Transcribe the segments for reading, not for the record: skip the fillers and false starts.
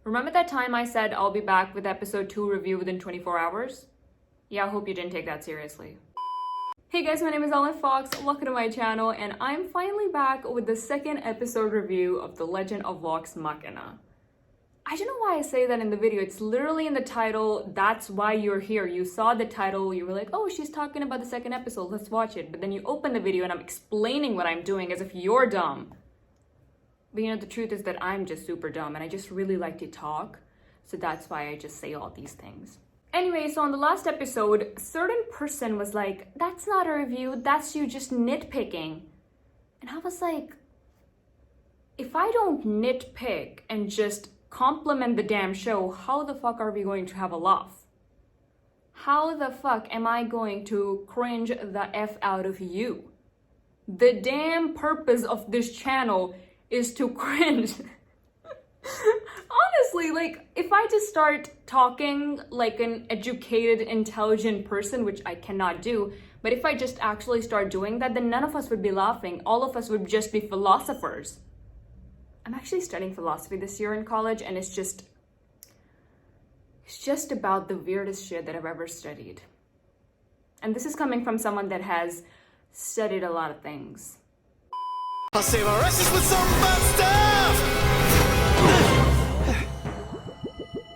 Remember that time I said I'll be back with episode 2 review within 24 hours? Yeah, I hope you didn't take that seriously. Hey guys, my name is Legend of Vox, welcome to my channel, and I'm finally back with the second episode review of the Legend of Vox Machina. I don't know why I say that in the video, it's literally in the title, that's why you're here. You saw the title, you were like, oh, she's talking about the second episode, let's watch it. But then you open the video and I'm explaining what I'm doing as if you're dumb. But you know, the truth is that I'm just super dumb and I just really like to talk. So that's why I just say all these things. Anyway, so on the last episode, a certain person was like, that's not a review, that's you just nitpicking. And I was like, if I don't nitpick and just compliment the damn show, how the fuck are we going to have a laugh? How the fuck am I going to cringe the F out of you? The damn purpose of this channel is to cringe. Honestly, like, if I just start talking like an educated, intelligent person, which I cannot do, but if I just actually start doing that, then none of us would be laughing. All of us would just be philosophers. I'm actually studying philosophy this year in college, and it's just about the weirdest shit that I've ever studied. And this is coming from someone that has studied a lot of things. I'll save our asses with some fun stuff!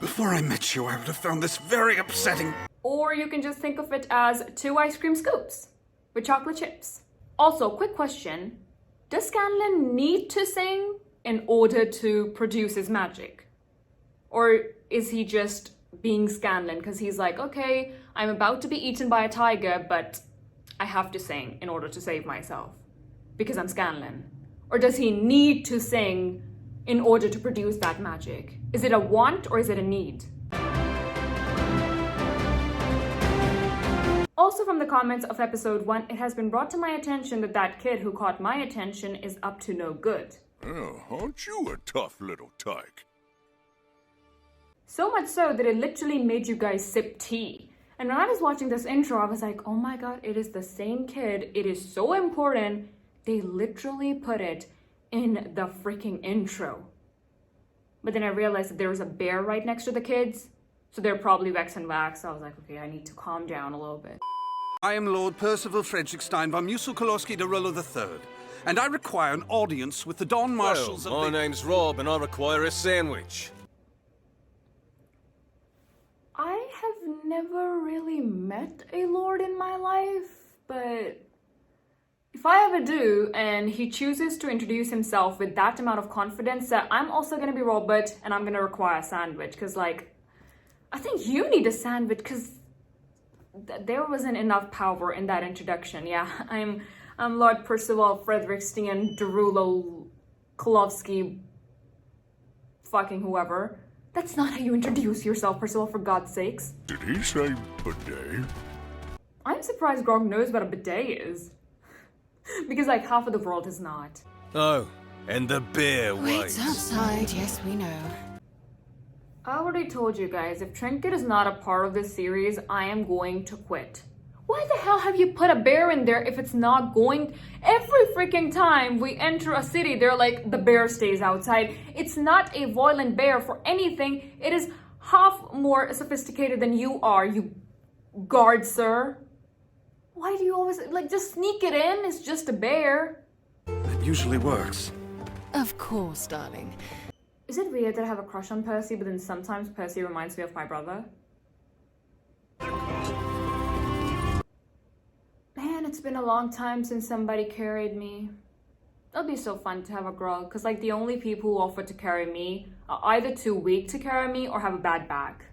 Before I met you, I would have found this very upsetting. Or you can just think of it as 2 ice cream scoops with chocolate chips. Also, quick question. Does Scanlan need to sing in order to produce his magic? Or is he just being Scanlan because he's like, okay, I'm about to be eaten by a tiger, but I have to sing in order to save myself because I'm Scanlan? Or does he need to sing in order to produce that magic? Is it a want or is it a need? Also from the comments of episode 1, it has been brought to my attention that that kid who caught my attention is up to no good. Oh, aren't you a tough little tyke? So much so that it literally made you guys sip tea. And when I was watching this intro, I was like, oh my god, it is the same kid. It is so important. They literally put it in the freaking intro. But then I realized that there was a bear right next to the kids. So they're probably Vex and Wax. So I was like, okay, I need to calm down a little bit. I am Lord Percival Frederickstein von Musil-Kolosky de Rollo III, and I require an audience with the Don Marshals My name's Rob, and I require a sandwich. I have never really met a lord in my life, but if I ever do, and he chooses to introduce himself with that amount of confidence, that I'm also gonna be Robert, and I'm gonna require a sandwich, because, like, I think you need a sandwich, because there wasn't enough power in that introduction. Yeah, I'm Lord Percival Frederickstein Derulo Kolovsky fucking whoever. That's not how you introduce yourself, Percival, for God's sakes. Did he say bidet? I'm surprised Grog knows what a bidet is. Because, like, half of the world is not. Oh, and the bear waits. Waits outside, yes, we know. I already told you guys, if Trinket is not a part of this series, I am going to quit. Why the hell have you put a bear in there if it's not going? Every freaking time we enter a city, they're like, the bear stays outside. It's not a violent bear for anything. It is half more sophisticated than you are, you guard, sir. Why do you always, like, just sneak it in? It's just a bear. It usually works. Of course, darling. Is it weird that I have a crush on Percy, but then sometimes Percy reminds me of my brother? Man, it's been a long time since somebody carried me. It'll be so fun to have a Grog, because, like, the only people who offer to carry me are either too weak to carry me or have a bad back.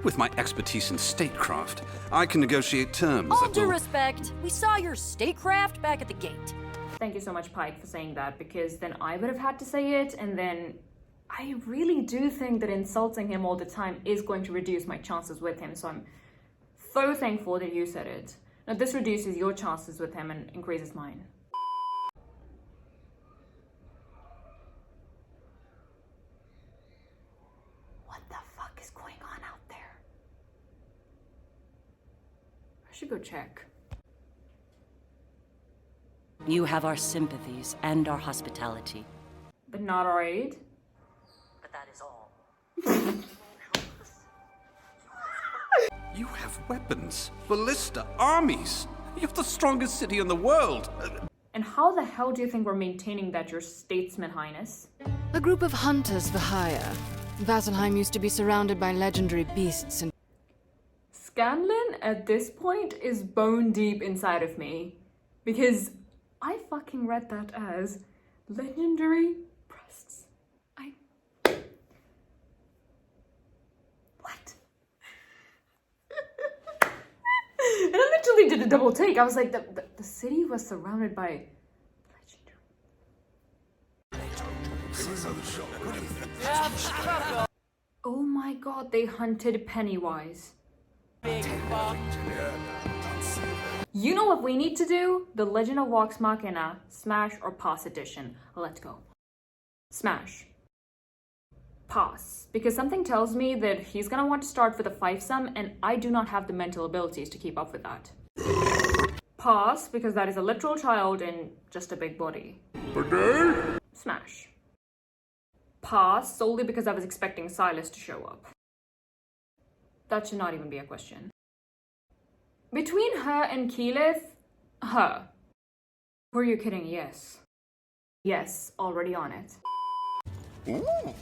With my expertise in statecraft, I can negotiate terms All that due will... respect, we saw your statecraft back at the gate. Thank you so much, Pike, for saying that, because then I would have had to say it, and then I really do think that insulting him all the time is going to reduce my chances with him, so I'm so thankful that you said it. Now, this reduces your chances with him and increases mine. What the fuck is going on out there? I should go check. You have our sympathies and our hospitality. But not our aid? But that is all. You have weapons, ballista, armies. You're the strongest city in the world. And how the hell do you think we're maintaining that, your statesman highness? A group of hunters for hire. Vasselheim used to be surrounded by legendary beasts and... Scanlan, at this point, is bone deep inside of me. Because I fucking read that as legendary breasts. What? And I literally did a double take. I was like, the city was surrounded by legendary. Oh my god, they hunted Pennywise. You know what we need to do? The Legend of Vox Machina Smash or Pass edition. Let's go. Smash. Pass. Because something tells me that he's gonna want to start with a 5-sum and I do not have the mental abilities to keep up with that. Pass, because that is a literal child in just a big body. Smash. Pass, solely because I was expecting Silas to show up. That should not even be a question. Between her and Keyleth, her. Were you kidding? Yes. Yes, already on it. Ooh.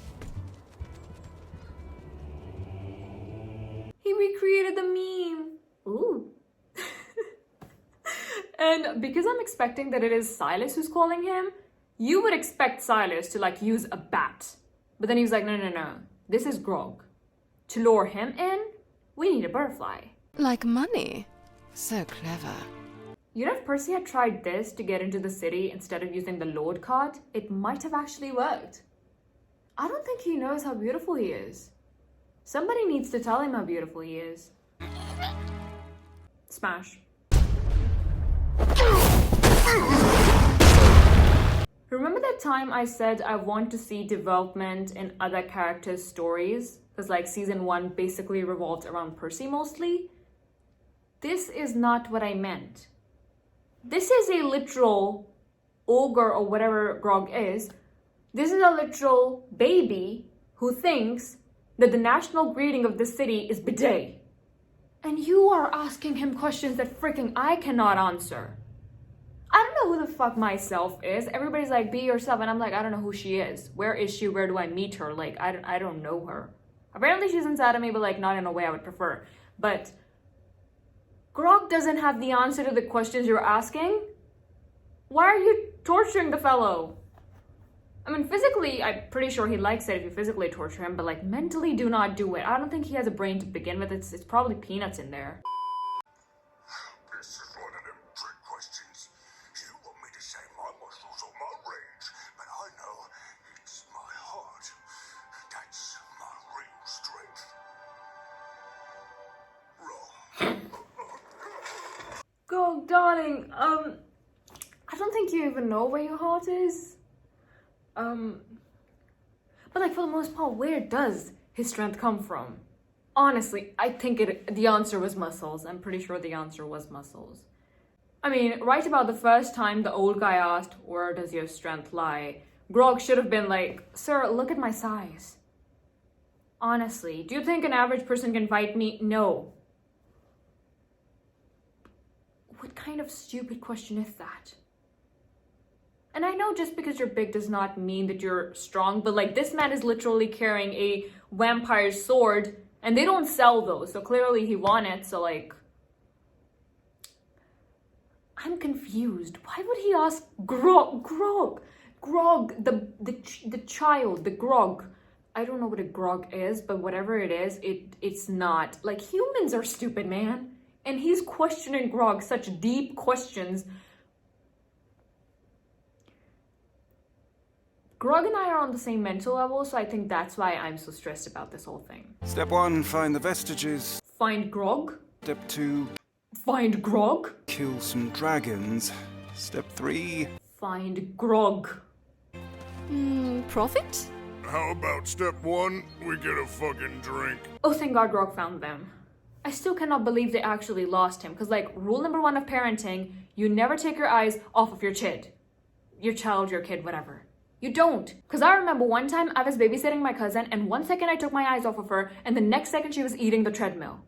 He recreated the meme. Ooh. And because I'm expecting that it is Silas who's calling him, you would expect Silas to like use a bat. But then he was like, no. This is Grog. To lure him in, we need a butterfly. like money. So clever. You know, if Percy had tried this to get into the city instead of using the Lord card, it might have actually worked. I don't think he knows how beautiful he is. Somebody needs to tell him how beautiful he is. Smash. Remember that time I said I want to see development in other characters' stories? Because like season 1 basically revolved around Percy mostly? This is not what I meant. This is a literal ogre or whatever Grog is. This is a literal baby who thinks that the national greeting of this city is bidet. And you are asking him questions that freaking I cannot answer. I don't know who the fuck myself is. Everybody's like, be yourself. And I'm like, I don't know who she is. Where is she? Where do I meet her? Like, I don't know her. Apparently she's inside of me, but like not in a way I would prefer. But Grog doesn't have the answer to the questions you're asking. Why are you torturing the fellow? I mean, physically, I'm pretty sure he likes it if you physically torture him, but like mentally do not do it. I don't think he has a brain to begin with. It's probably peanuts in there. This is one of them trick questions. You want me to say my muscles or my range, but I know it's my heart. That's my real strength. Wrong. Grog, darling, I don't think you even know where your heart is. But like for the most part, where does his strength come from? Honestly, I think the answer was muscles. I'm pretty sure the answer was muscles. I mean, right about the first time the old guy asked, where does your strength lie? Grog should have been like, sir, look at my size. Honestly, do you think an average person can fight me? No. What kind of stupid question is that? And I know just because you're big does not mean that you're strong, but like this man is literally carrying a vampire's sword and they don't sell those. So clearly he won it. So like, I'm confused. Why would he ask Grog, the child, the Grog. I don't know what a Grog is, but whatever it is, it's not. Like humans are stupid, man. And he's questioning Grog such deep questions. Grog and I are on the same mental level, so I think that's why I'm so stressed about this whole thing. Step 1, find the vestiges. Find Grog? Step 2, Find Grog? kill some dragons. Step 3, Find Grog. Profit? How about step 1? We get a fucking drink. Oh, thank God Grog found them. I still cannot believe they actually lost him, because like, rule number 1 of parenting, you never take your eyes off of your kid. Your child, your kid, whatever. You don't. Because I remember one time I was babysitting my cousin and 1 second I took my eyes off of her and the next second she was eating the treadmill.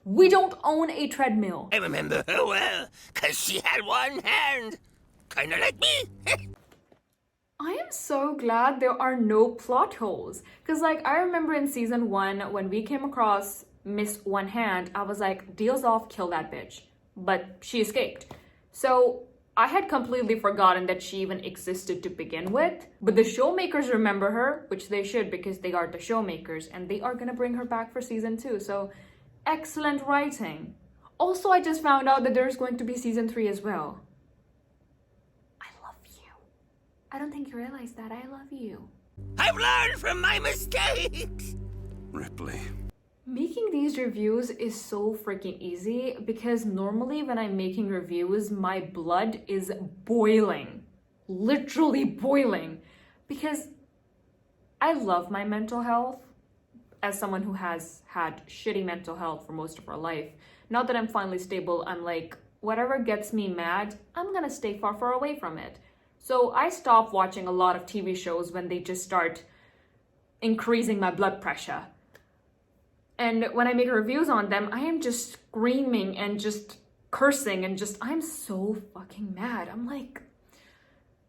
We don't own a treadmill. I remember her well, because she had one hand. Kinda like me. I am so glad there are no plot holes. Because like I remember in season 1 when we came across Miss One Hand, I was like, deals off, kill that bitch. But she escaped. So I had completely forgotten that she even existed to begin with, but the showmakers remember her, which they should because they are the showmakers, and they are gonna bring her back for season 2, so excellent writing. Also, I just found out that there's going to be season 3 as well. I love you. I don't think you realize that. I love you. I've learned from my mistakes. Ripley. Making these reviews is so freaking easy because normally when I'm making reviews, my blood is boiling, literally boiling, because I love my mental health as someone who has had shitty mental health for most of our life. Now that I'm finally stable, I'm like, whatever gets me mad, I'm gonna stay far, far away from it. So I stop watching a lot of TV shows when they just start increasing my blood pressure. And when I make reviews on them, I am just screaming and just cursing and just, I'm so fucking mad. I'm like,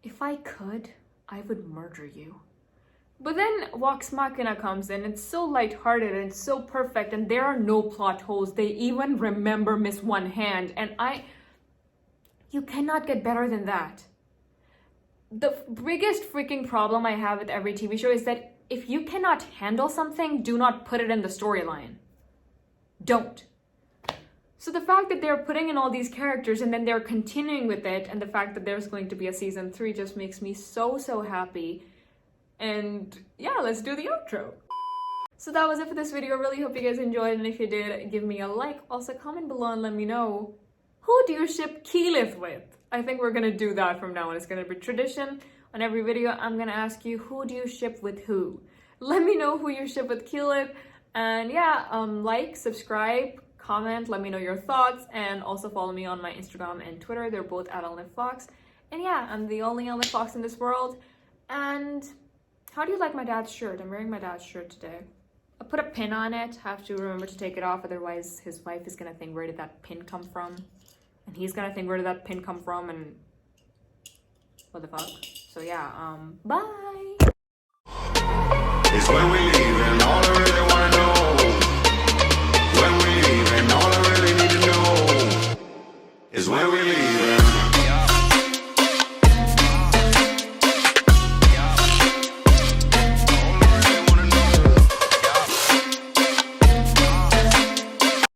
if I could, I would murder you. But then Vox Machina comes in, it's so lighthearted and it's so perfect and there are no plot holes. They even remember Miss One Hand and you cannot get better than that. The biggest freaking problem I have with every TV show is that if you cannot handle something, do not put it in the storyline. Don't. So the fact that they're putting in all these characters and then they're continuing with it, and the fact that there's going to be a season 3 just makes me so, so happy. And yeah, let's do the outro. So that was it for this video. Really hope you guys enjoyed, and if you did, give me a like. Also comment below and let me know, who do you ship Keyleth with? I think we're gonna do that from now on. It's gonna be tradition. On every video, I'm gonna ask you, who do you ship with who? Let me know who you ship with Keyleth. And yeah, like, subscribe, comment, let me know your thoughts, and also follow me on my Instagram and Twitter. They're both at @OnlyFox. And yeah, I'm the only OnlyFox in this world. And how do you like my dad's shirt? I'm wearing my dad's shirt today. I put a pin on it. Have to remember to take it off, otherwise his wife is gonna think, where did that pin come from? And he's gonna think, where did that pin come from? And what the fuck? So yeah, bye! It's when we leave and all the